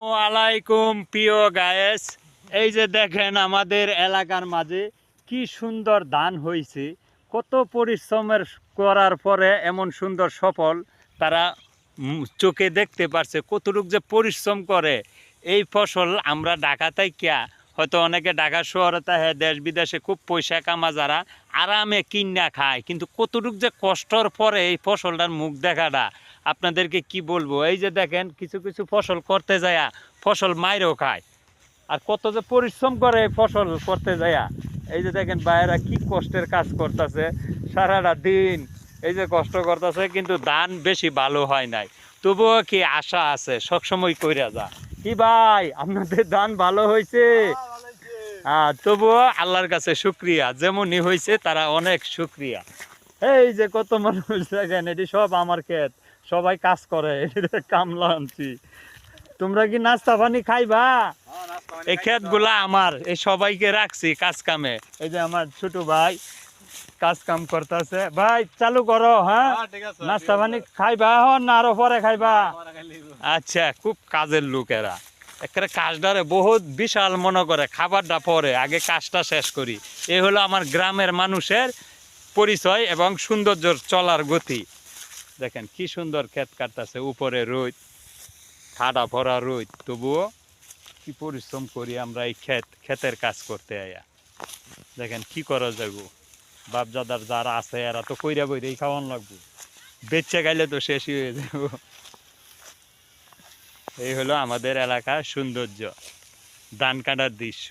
ওয়ালাইকুম প্রিয় গায়েস, এই যে দেখেন আমাদের এলাকার মাঝে কি সুন্দর ধান হয়েছে। কত পরিশ্রমের করার পরে এমন সুন্দর সফল তারা চোখে দেখতে পারছে। কতটুক যে পরিশ্রম করে এই ফসল। আমরা ঢাকা থাইকা হয়তো অনেকে ঢাকা শহরে থাকে, দেশ বিদেশে খুব পয়সা কামা যারা আরামে কিনা খায়, কিন্তু কতটুক যে কষ্টর পরে এই ফসলটার মুখ দেখাটা আপনাদেরকে কি বলবো। এই যে দেখেন কিছু কিছু ফসল করতে যায়া ফসল মাইরেও খায়, আর কত যে পরিশ্রম করে ফসল করতে যায়া। এই যে দেখেন বাইরা কি কষ্টের কাজ করতেছে সারাটা দিন, এই যে কষ্ট করতেছে, কিন্তু ধান বেশি ভালো হয় নাই। তবুও কি আশা আছে, সবসময় কইরা যা। কি ভাই, আপনাদের ধান ভালো হয়েছে? তবুও আল্লাহর কাছে শুক্রিয়া, যেমনই হয়েছে তারা অনেক শুক্রিয়া। এই যে কত মানুষ দেখেন, এটি সব আমার ক্ষেত, সবাই কাজ করে, কামলা আনছি। তোমরা কি নাস্তা পানি খাইবা? এই ক্ষেত গুলা আমার, এই সবাইকে রাখছি কাজ কামে। এই যে আমার ছোট ভাই কাজ কাম করতেছে। ভাই চালু করো। হ্যাঁ, নাস্তা পানি খাইবা এখন না আরো পরে খাইবা? আচ্ছা, খুব কাজের লোক এরা। একটা কাজটারে বহুত বিশাল মনে করে, খাবারটা পরে, আগে কাজটা শেষ করি। এই হলো আমার গ্রামের মানুষের পরিচয় এবং সৌন্দর্য চলার গতি। দেখেন কি সুন্দর ক্ষেত কাটতেছে, উপরে রোদ, ঠাডা ভরা রোদ, তবুও কি পরিশ্রম করি আমরা এই ক্ষেতের কাজ করতে আয়া। দেখেন কি করা যাবো, বাপজাদার যারা আছে এরা তো কইরা কইরাই খাওয়ান লাগবো, বেচে গাইলে তো শেষই হয়ে যাব। এই হলো আমাদের এলাকার সৌন্দর্য, ধান কাটার দৃশ্য।